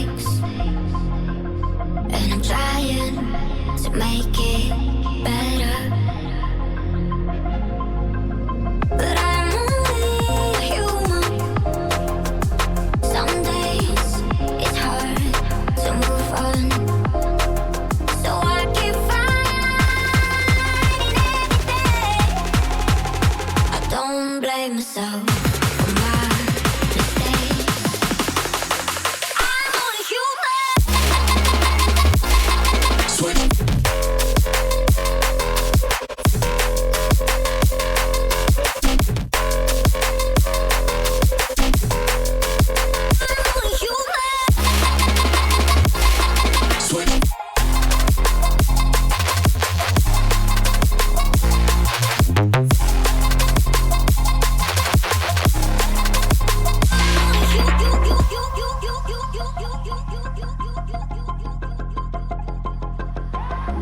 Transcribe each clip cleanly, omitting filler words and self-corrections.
mistakes, and I'm trying to make it better. But I'm only human. Some days it's hard to move on, so I keep fighting every day. I don't blame myself for my mistakes. I'm only human. Switch.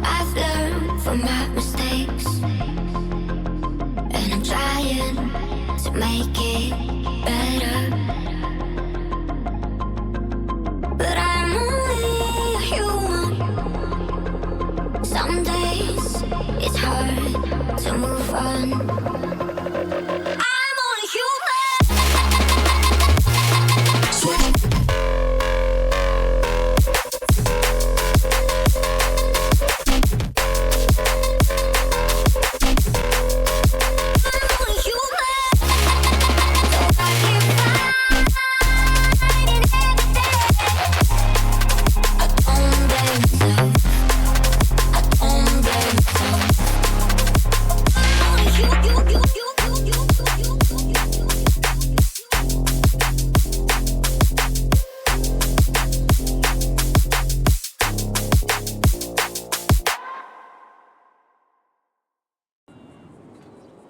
I've learned from my mistakes, and I'm trying to make it better. But I'm only human. Some days it's hard to move on. I'm only human.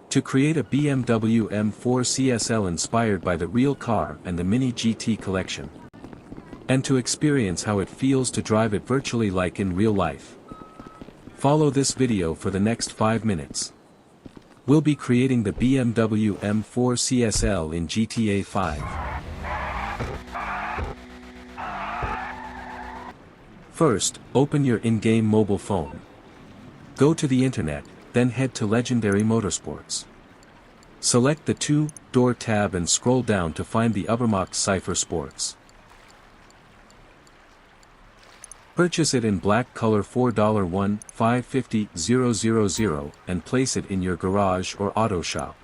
To create a BMW M4 CSL inspired by the real car and the Mini GT collection. And to experience how it feels to drive it virtually like in real life. Follow this video for the next 5 minutes. We'll be creating the BMW M4 CSL in GTA 5. First, open your in-game mobile phone. Go to the internet, then head to Legendary Motorsports. Select the 2-door tab and scroll down to find the Ubermacht Cipher Sports. Purchase it in black color $4,155,000 and place it in your garage or auto shop.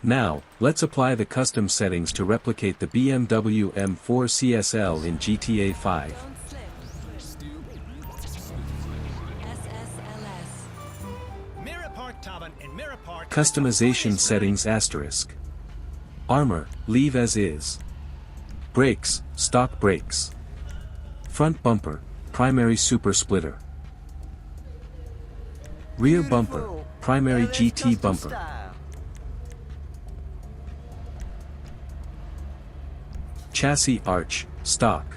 Now, let's apply the custom settings to replicate the BMW M4 CSL in GTA 5. Customization settings asterisk. Armor, leave as is. Brakes, stock brakes. Front bumper, primary super splitter. Rear bumper, primary GT bumper. Chassis arch, stock.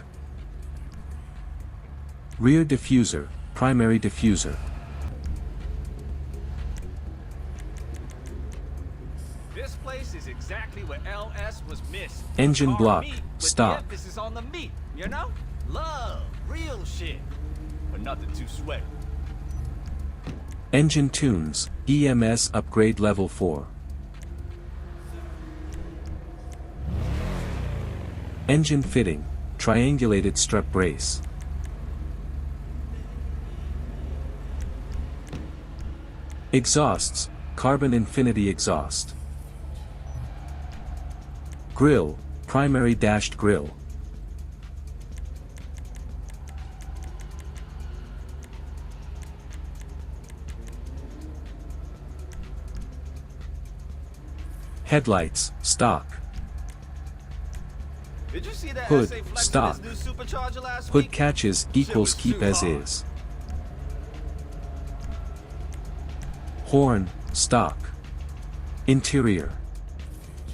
Rear diffuser, primary diffuser. This place is exactly where LS was missed. Engine Car block, meat with stock. The emphasis on the meat, you know? Love, real shit. But nothing too sweaty. Engine tunes, EMS upgrade level 4. Engine fitting, triangulated strut brace. Exhausts, carbon infinity exhaust. Grille, primary dashed grille. Headlights, stock. Did you see that Hood, essay flexing stock. his new supercharger last Hood week? catches Shit equals was keep too as hard. is. Horn, stock. Interior.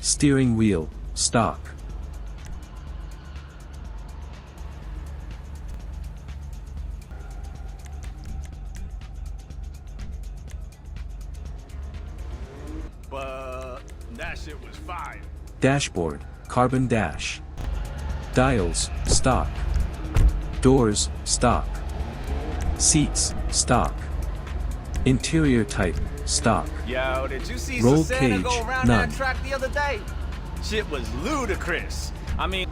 Steering wheel, stock. But that shit was fire. Dashboard, carbon dash. Dials, stock. Doors, stock. Seats, stock. Interior type, stock. Yo, did you see Roll Susanna cage, go around none. that track the other day? Shit was ludicrous. I mean,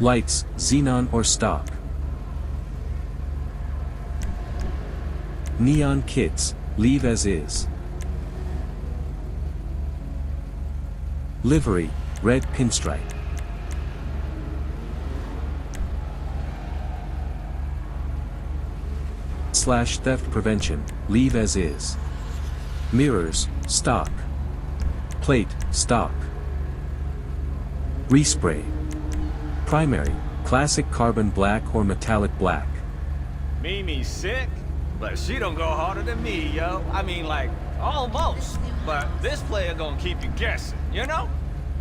Lights, xenon or stock. Neon kits, leave as is. Livery, red pinstripe. / theft prevention, leave as is. Mirrors, stock. Plate, stock. Respray. Primary, classic carbon black or metallic black. Mimi's sick, but she don't go harder than me, yo. I mean, like, almost. But this player gonna keep you guessing, you know?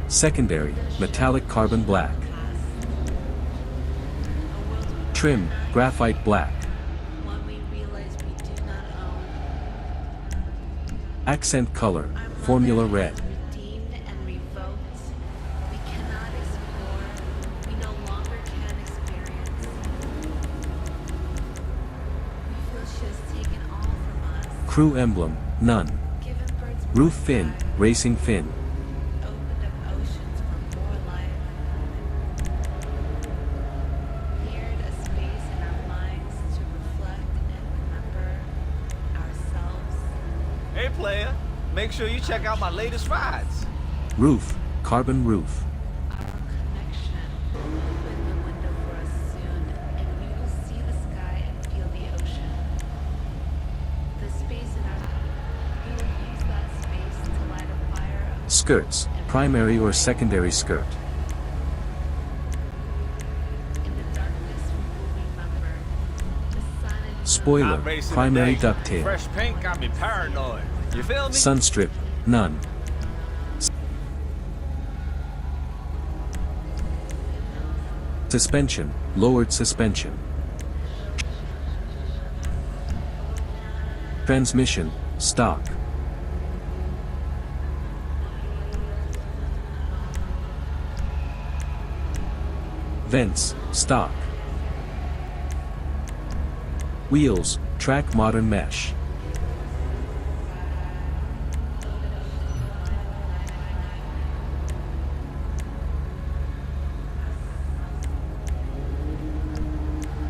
Secondary, metallic carbon black. Trim, graphite black. When we realize we do not own. Accent color, formula red. Redeemed and revoked. We cannot explore. We no longer can experience. We feel she has taken all from us. Crew emblem, none. Given birds more Roof fin, sky, racing fin. opened up oceans for more life. Cleared a space in our minds to reflect and remember ourselves. Hey, player, make sure you check out my latest rides. Roof, carbon roof. Our connection will open the window for us soon, and we will see the sky and feel the ocean. The space in our we will use that space to light a fire of Skirts, primary or secondary skirt. in the darkness we will remember. The sun and Spoiler, Not racing primary today. ducktail. Fresh paint got me paranoid. You feel me? Sunstrip, none. Suspension, lowered suspension. Transmission, stock. Vents, stock. Wheels, track modern mesh.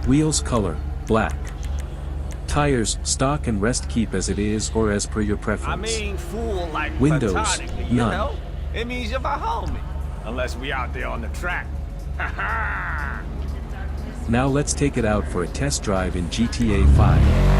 Wheels color, black. Tires, stock and rest keep as it is or as per your I preference. mean, fool like Windows, platonically, you none. know? It means you're my homie. Unless we out there on the track. Ha ha! in the darkness Now let's take it out for a test drive in GTA 5.